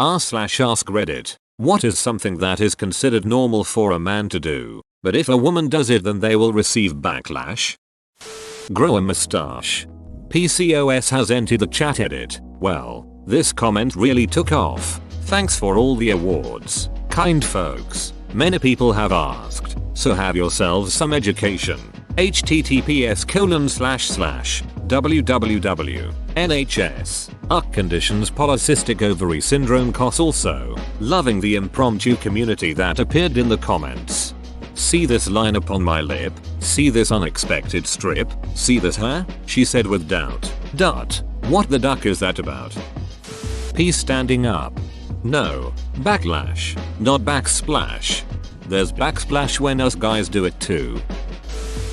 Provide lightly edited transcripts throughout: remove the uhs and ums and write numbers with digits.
r/ask Reddit. What is something that is considered normal for a man to do, but if a woman does it then they will receive backlash? Grow a mustache. PCOS has entered the chat edit. Well, this comment really took off. Thanks for all the awards, kind folks. Many people have asked, so have yourselves some education. https://www.nhs. Conditions polycystic ovary syndrome cos also. Loving the impromptu community that appeared in the comments. See this line upon my lip? See this unexpected strip? See this hair? She said with doubt. What the duck is that about? P standing up. No. Backlash. Not backsplash. There's backsplash when us guys do it too.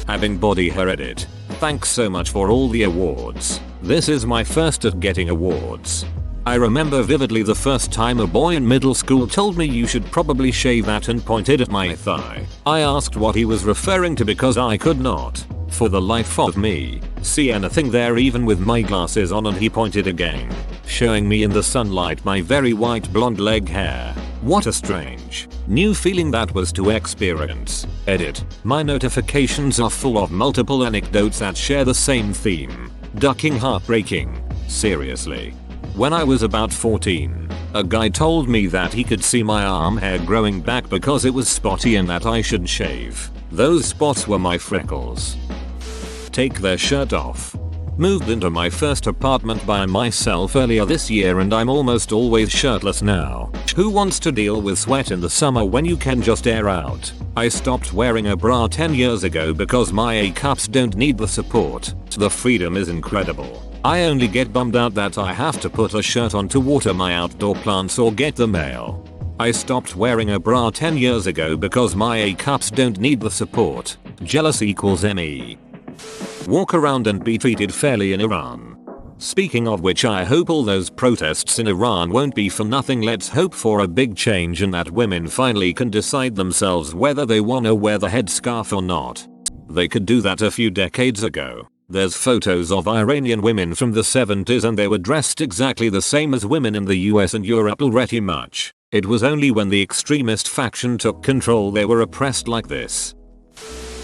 Having body hair edit. Thanks so much for all the awards. This is my first at getting awards. I remember vividly the first time a boy in middle school told me you should probably shave that and pointed at my thigh. I asked what he was referring to because I could not, for the life of me, see anything there even with my glasses on, and he pointed again, showing me in the sunlight my very white blonde leg hair. What a strange, new feeling that was to experience. Edit. My notifications are full of multiple anecdotes that share the same theme. Ducking heartbreaking. Seriously. When I was about 14, a guy told me that he could see my arm hair growing back because it was spotty and that I should shave. Those spots were my freckles. Take their shirt off. Moved into my first apartment by myself earlier this year and I'm almost always shirtless now. Who wants to deal with sweat in the summer when you can just air out? I stopped wearing a bra 10 years ago because my A cups don't need the support. The freedom is incredible. I only get bummed out that I have to put a shirt on to water my outdoor plants or get the mail. I stopped wearing a bra 10 years ago because my A cups don't need the support. Jealous equals ME. Walk around and be treated fairly in Iran. Speaking of which, I hope all those protests in Iran won't be for nothing. Let's hope for a big change and that women finally can decide themselves whether they wanna wear the headscarf or not. They could do that a few decades ago. There's photos of Iranian women from the 70s and they were dressed exactly the same as women in the US and Europe pretty much. It was only when the extremist faction took control they were oppressed like this.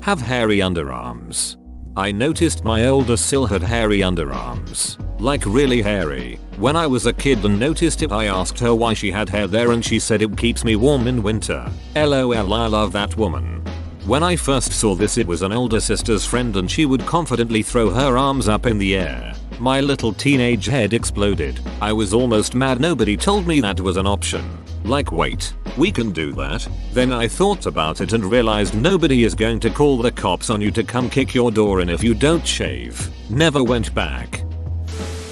Have hairy underarms. I noticed my older sil had hairy underarms. Like really hairy. When I was a kid and noticed it, I asked her why she had hair there and she said it keeps me warm in winter. LOL, I love that woman. When I first saw this, it was an older sister's friend and she would confidently throw her arms up in the air. My little teenage head exploded. I was almost mad nobody told me that was an option. Like, wait, we can do that? Then I thought about it and realized nobody is going to call the cops on you to come kick your door in if you don't shave. Never went back.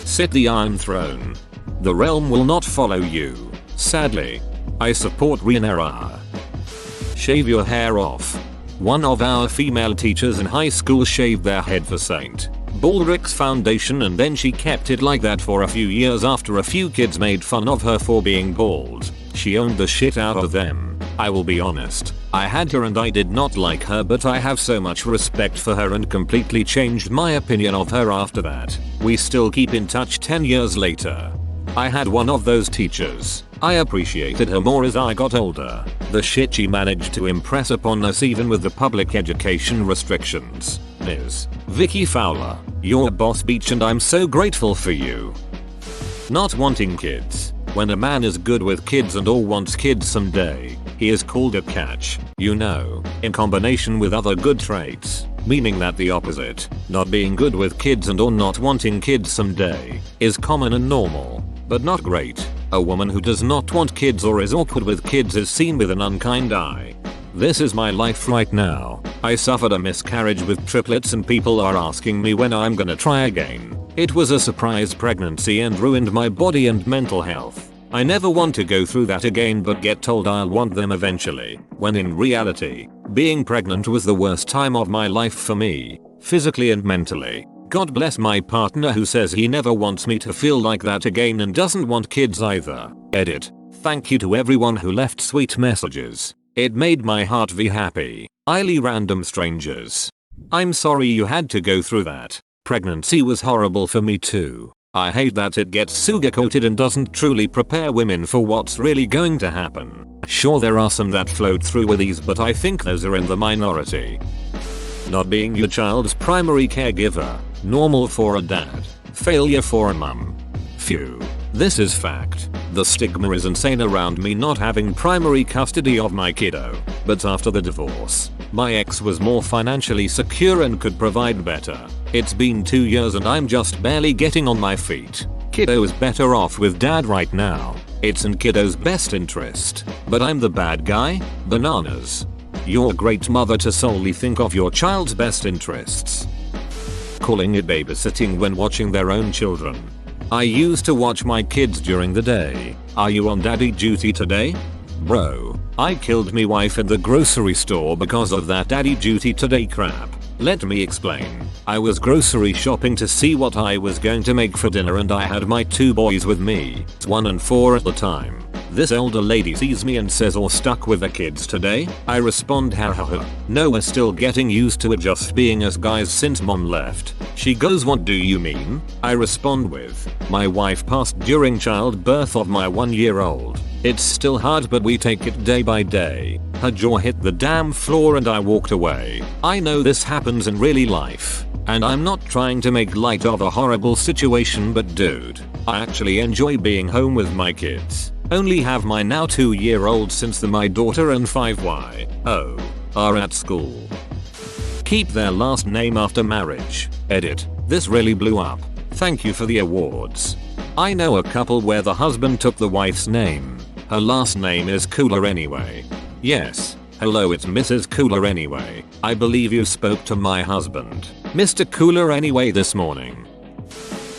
Sit the Iron Throne. The realm will not follow you. Sadly. I support Rhaenyra. Shave your hair off. One of our female teachers in high school shaved their head for St. Baldrick's Foundation and then she kept it like that for a few years after a few kids made fun of her for being bald. She owned the shit out of them. I will be honest, I had her and I did not like her, but I have so much respect for her and completely changed my opinion of her after that. We still keep in touch 10 years later. I had one of those teachers. I appreciated her more as I got older. The shit she managed to impress upon us even with the public education restrictions. Ms. Vicky Fowler, you're a boss bitch and I'm so grateful for you. Not wanting kids. When a man is good with kids and or wants kids someday, he is called a catch, you know, in combination with other good traits, meaning that the opposite, not being good with kids and or not wanting kids someday, is common and normal, but not great. A woman who does not want kids or is awkward with kids is seen with an unkind eye. This is my life right now. I suffered a miscarriage with triplets and people are asking me when I'm gonna try again. It was a surprise pregnancy and ruined my body and mental health. I never want to go through that again but get told I'll want them eventually, when in reality, being pregnant was the worst time of my life for me, physically and mentally. God bless my partner who says he never wants me to feel like that again and doesn't want kids either. Edit. Thank you to everyone who left sweet messages. It made my heart happy. Highly random strangers. I'm sorry you had to go through that. Pregnancy was horrible for me too. I hate that it gets sugar-coated and doesn't truly prepare women for what's really going to happen. Sure, there are some that float through with ease, but I think those are in the minority. Not being your child's primary caregiver. Normal for a dad. Failure for a mum. Phew. This is fact. The stigma is insane around me not having primary custody of my kiddo. But after the divorce, my ex was more financially secure and could provide better. It's been 2 years and I'm just barely getting on my feet. Kiddo is better off with dad right now. It's in kiddo's best interest. But I'm the bad guy? Bananas. You're a great mother to solely think of your child's best interests. Calling it babysitting when watching their own children. I used to watch my kids during the day. Are you on daddy duty today? Bro, I killed me wife at the grocery store because of that daddy duty today crap. Let me explain. I was grocery shopping to see what I was going to make for dinner and I had my 2 boys with me, 1 and 4 at the time. This older lady sees me and says, "All stuck with the kids today?" I respond, "Ha ha ha. No, we're still getting used to it just being us guys since mom left." She goes, "What do you mean?" I respond with, "My wife passed during childbirth of my 1-year-old. It's still hard but we take it day by day." Her jaw hit the damn floor and I walked away. I know this happens in really life. And I'm not trying to make light of a horrible situation, but dude, I actually enjoy being home with my kids. Only have my now 2-year-old since my daughter and 5Y are at school. Keep their last name after marriage. Edit. This really blew up. Thank you for the awards. I know a couple where the husband took the wife's name. Her last name is Cooler anyway. Yes. Hello, it's Mrs. Cooler anyway. I believe you spoke to my husband, Mr. Cooler anyway, this morning.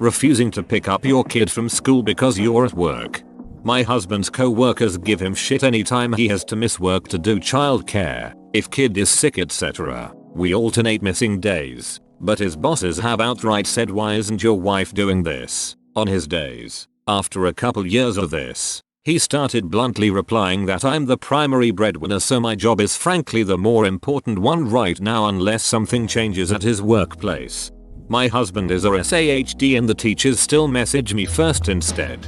Refusing to pick up your kid from school because you're at work. My husband's co-workers give him shit anytime he has to miss work to do childcare, if kid is sick, etc. We alternate missing days, but his bosses have outright said, "Why isn't your wife doing this on his days?" After a couple years of this, he started bluntly replying that I'm the primary breadwinner, so my job is frankly the more important one right now unless something changes at his workplace. My husband is a SAHD and the teachers still message me first instead.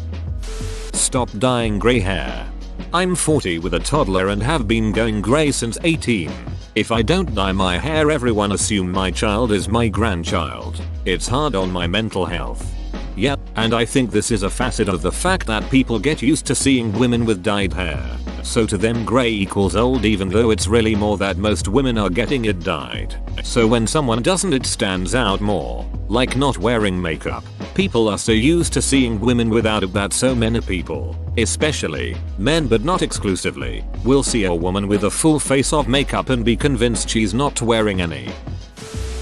Stop dyeing grey hair. I'm 40 with a toddler and have been going grey since 18. If I don't dye my hair, everyone assume my child is my grandchild. It's hard on my mental health. Yep, and I think this is a facet of the fact that people get used to seeing women with dyed hair. So to them grey equals old, even though it's really more that most women are getting it dyed. So when someone doesn't, it stands out more. Like not wearing makeup. People are so used to seeing women without it that so many people, especially men but not exclusively, will see a woman with a full face of makeup and be convinced she's not wearing any.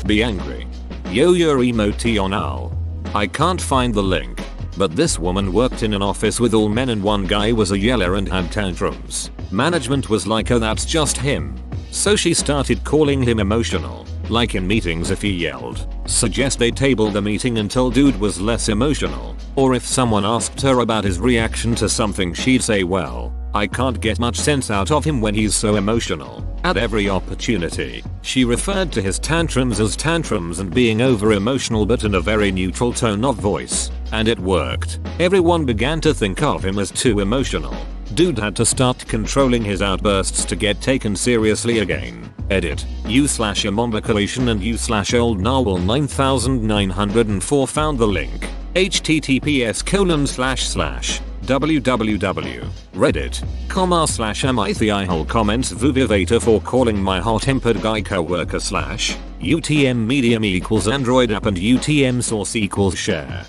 Be angry. Yo, your emoji on owl. I can't find the link, but this woman worked in an office with all men and one guy was a yeller and had tantrums. Management was like, "Oh, that's just him." So she started calling him emotional. Like in meetings, if he yelled, suggest they table the meeting until dude was less emotional. Or if someone asked her about his reaction to something, she'd say, "Well, I can't get much sense out of him when he's so emotional." At every opportunity, she referred to his tantrums as tantrums and being over emotional, but in a very neutral tone of voice. And it worked. Everyone began to think of him as too emotional. Dude had to start controlling his outbursts to get taken seriously again. Edit. U/emombacalation and U/old narwhal 9904 found the link. https://www.reddit.com/mithiihole comments vuvivata for calling my hot-tempered guy coworker /UTM medium equals Android app and UTM source equals share.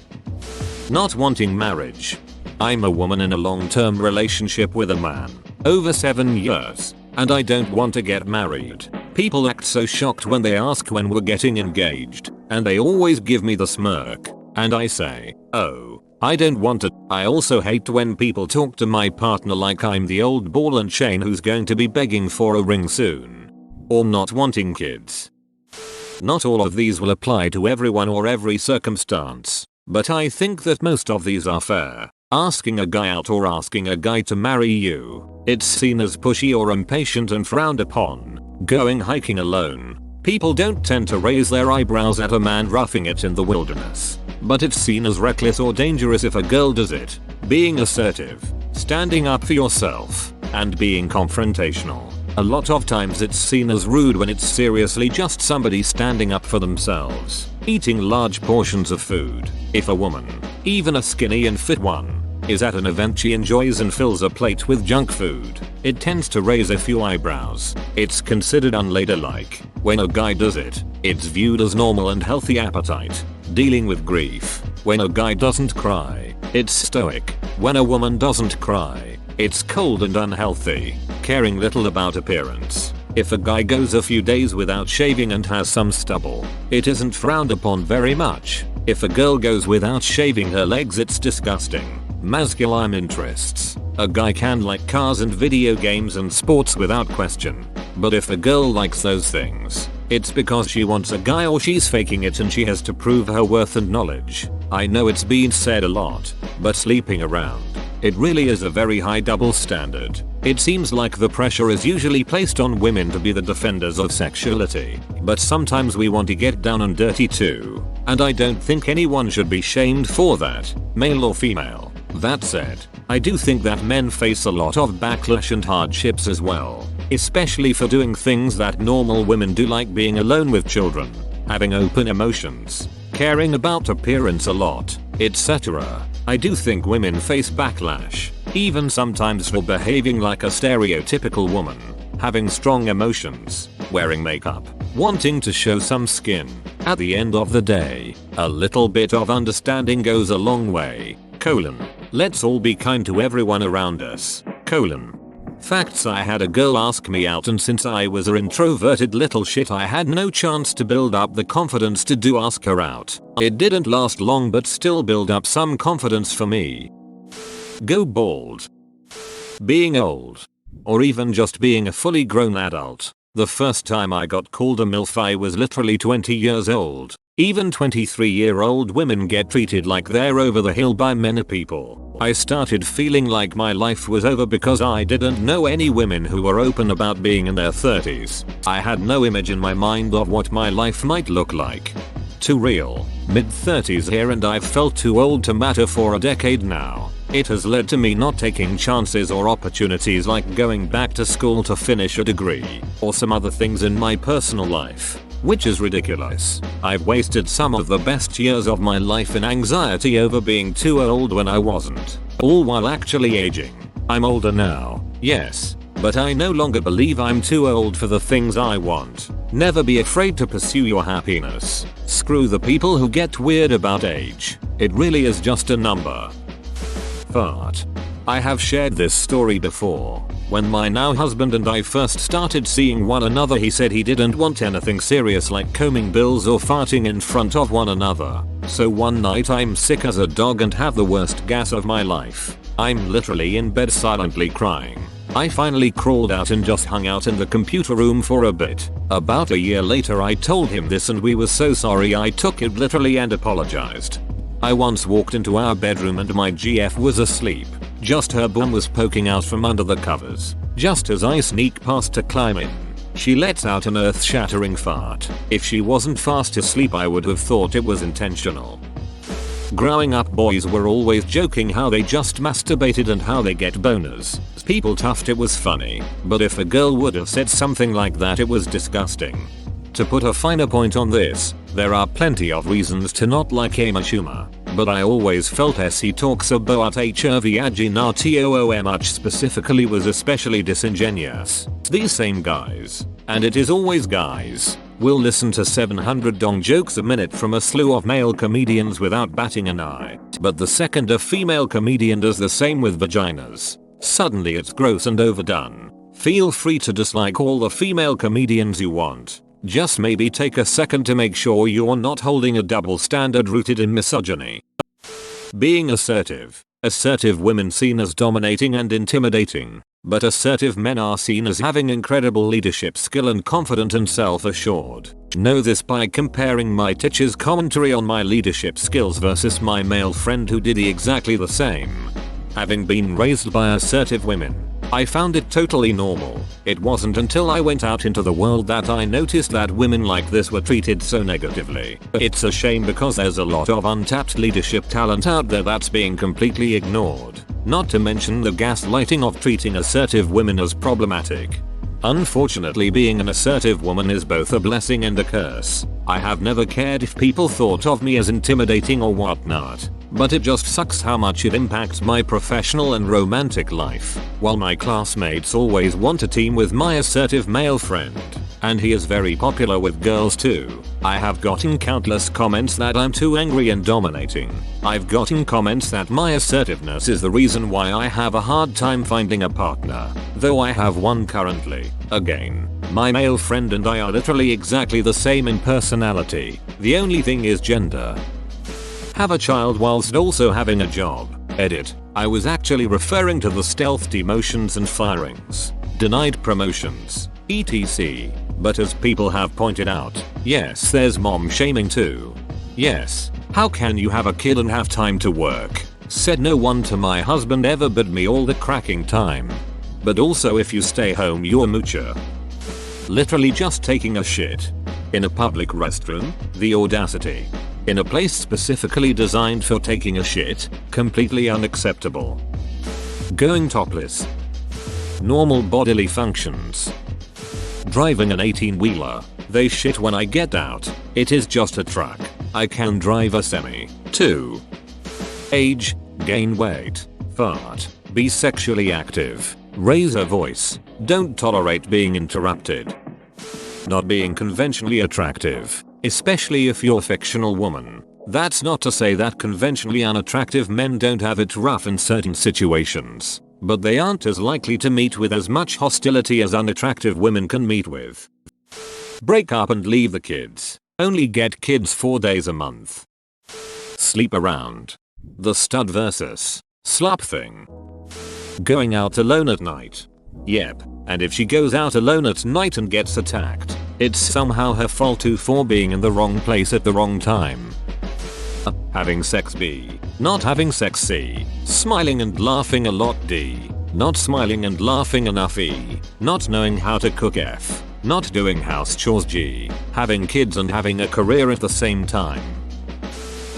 Not wanting marriage. I'm a woman in a long-term relationship with a man, over 7 years, and I don't want to get married. People act so shocked when they ask when we're getting engaged, and they always give me the smirk, and I say, "Oh, I don't want it." I also hate when people talk to my partner like I'm the old ball and chain who's going to be begging for a ring soon. Or not wanting kids. Not all of these will apply to everyone or every circumstance, but I think that most of these are fair. Asking a guy out or asking a guy to marry you, it's seen as pushy or impatient and frowned upon. Going hiking alone. People don't tend to raise their eyebrows at a man roughing it in the wilderness. but it's seen as reckless or dangerous if a girl does it. Being assertive, standing up for yourself, and being confrontational. A lot of times it's seen as rude when it's seriously just somebody standing up for themselves. Eating large portions of food. If a woman, even a skinny and fit one, is at an event she enjoys and fills a plate with junk food, it tends to raise a few eyebrows. It's considered unladylike. When a guy does it, it's viewed as normal and healthy appetite. Dealing with grief. When a guy doesn't cry, it's stoic. When a woman doesn't cry, it's cold and unhealthy. Caring little about appearance. If a guy goes a few days without shaving and has some stubble, it isn't frowned upon very much. If a girl goes without shaving her legs, it's disgusting. Masculine interests. A guy can like cars and video games and sports without question. But if a girl likes those things, it's because she wants a guy or she's faking it and she has to prove her worth and knowledge. I know it's been said a lot, but sleeping around, it really is a very high double standard. It seems like the pressure is usually placed on women to be the defenders of sexuality, but sometimes we want to get down and dirty too, and I don't think anyone should be shamed for that, male or female. That said, I do think that men face a lot of backlash and hardships as well, especially for doing things that normal women do, like being alone with children, having open emotions, caring about appearance a lot, etc. I do think women face backlash, even sometimes for behaving like a stereotypical woman, having strong emotions, wearing makeup, wanting to show some skin. At the end of the day, a little bit of understanding goes a long way. Let's all be kind to everyone around us. Facts. I had a girl ask me out, and since I was an introverted little shit, I had no chance to build up the confidence to ask her out. It didn't last long, but still build up some confidence for me. Go bald. Being old. Or even just being a fully grown adult. The first time I got called a MILF, I was literally 20 years old. Even 23-year-old women get treated like they're over the hill by many people. I started feeling like my life was over because I didn't know any women who were open about being in their 30s. I had no image in my mind of what my life might look like. Too real. Mid-30s here, and I've felt too old to matter for a decade now. It has led to me not taking chances or opportunities like going back to school to finish a degree, or some other things in my personal life, which is ridiculous. I've wasted some of the best years of my life in anxiety over being too old when I wasn't, all while actually aging. I'm older now, yes, but I no longer believe I'm too old for the things I want. Never be afraid to pursue your happiness. Screw the people who get weird about age. It really is just a number. Fart. I have shared this story before. When my now husband and I first started seeing one another, he said he didn't want anything serious like combing bills or farting in front of one another. So one night I'm sick as a dog and have the worst gas of my life. I'm literally in bed silently crying. I finally crawled out and just hung out in the computer room for a bit. About a year later I told him this, and we were so sorry. I took it literally and apologized. I once walked into our bedroom and my GF was asleep. Just her bum was poking out from under the covers. Just as I sneak past to climb in, she lets out an earth-shattering fart. If she wasn't fast asleep, I would have thought it was intentional. Growing up, boys were always joking how they just masturbated and how they get boners. People toughed it was funny, but if a girl would have said something like that, it was disgusting. To put a finer point on this, there are plenty of reasons to not like Amy Schumer, but I always felt he talks about HRV much specifically was especially disingenuous. These same guys, and it is always guys, will listen to 700 dong jokes a minute from a slew of male comedians without batting an eye, but the second a female comedian does the same with vaginas, suddenly it's gross and overdone. Feel free to dislike all the female comedians you want. Just maybe take a second to make sure you're not holding a double standard rooted in misogyny. Being assertive. Assertive women seen as dominating and intimidating, but assertive men are seen as having incredible leadership skill and confident and self-assured. Know this by comparing my teacher's commentary on my leadership skills versus my male friend who did exactly the same. Having been raised by assertive women, I found it totally normal. It wasn't until I went out into the world that I noticed that women like this were treated so negatively. It's a shame because there's a lot of untapped leadership talent out there that's being completely ignored. Not to mention the gaslighting of treating assertive women as problematic. Unfortunately, being an assertive woman is both a blessing and a curse. I have never cared if people thought of me as intimidating or whatnot, but it just sucks how much it impacts my professional and romantic life. While my classmates always want to team with my assertive male friend, and he is very popular with girls too, I have gotten countless comments that I'm too angry and dominating. I've gotten comments that my assertiveness is the reason why I have a hard time finding a partner, though I have one currently. Again, my male friend and I are literally exactly the same in personality. The only thing is gender. Have a child whilst also having a job. Edit. I was actually referring to the stealth demotions and firings, denied promotions, etc. But as people have pointed out, yes, there's mom shaming too. Yes, how can you have a kid and have time to work? Said no one to my husband ever but me all the cracking time. But also if you stay home you're a moocher. Literally just taking a shit. In a public restroom? The audacity. In a place specifically designed for taking a shit? Completely unacceptable. Going topless. Normal bodily functions. Driving an 18-wheeler. They shit when I get out. It is just a truck. I can drive a semi. 2. Age. Gain weight. Fart. Be sexually active. Raise a voice. Don't tolerate being interrupted. Not being conventionally attractive, especially if you're a fictional woman. That's not to say that conventionally unattractive men don't have it rough in certain situations, but they aren't as likely to meet with as much hostility as unattractive women can meet with. Break up and leave the kids. Only get kids 4 days a month. Sleep around. The stud versus slut thing. Going out alone at night. Yep, and if she goes out alone at night and gets attacked, it's somehow her fault too for being in the wrong place at the wrong time. Having sex B. Not having sex C. Smiling and laughing a lot D. Not smiling and laughing enough E. Not knowing how to cook F. Not doing house chores G. Having kids and having a career at the same time.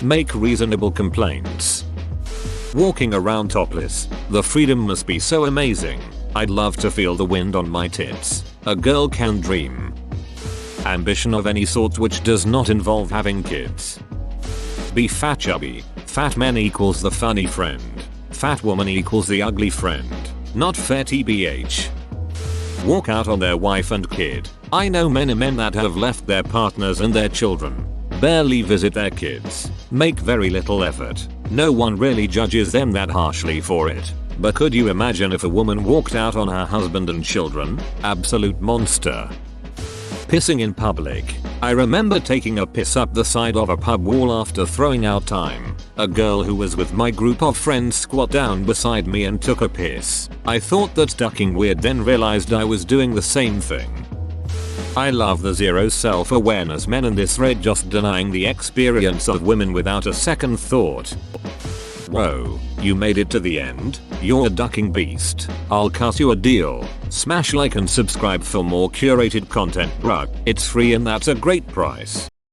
Make reasonable complaints. Walking around topless. The freedom must be so amazing. I'd love to feel the wind on my tits. A girl can dream. Ambition of any sort which does not involve having kids. Be fat chubby. Fat men equals the funny friend. Fat woman equals the ugly friend. Not fair tbh. Walk out on their wife and kid. I know many men that have left their partners and their children. Barely visit their kids. Make very little effort. No one really judges them that harshly for it. But could you imagine if a woman walked out on her husband and children? Absolute monster. Pissing in public. I remember taking a piss up the side of a pub wall after throwing out time. A girl who was with my group of friends squat down beside me and took a piss. I thought that ducking weird, then realized I was doing the same thing. I love the zero self-awareness men in this thread just denying the experience of women without a second thought. Whoa, you made it to the end? You're a ducking beast. I'll cut you a deal. Smash like and subscribe for more curated content, bruh. It's free and that's a great price.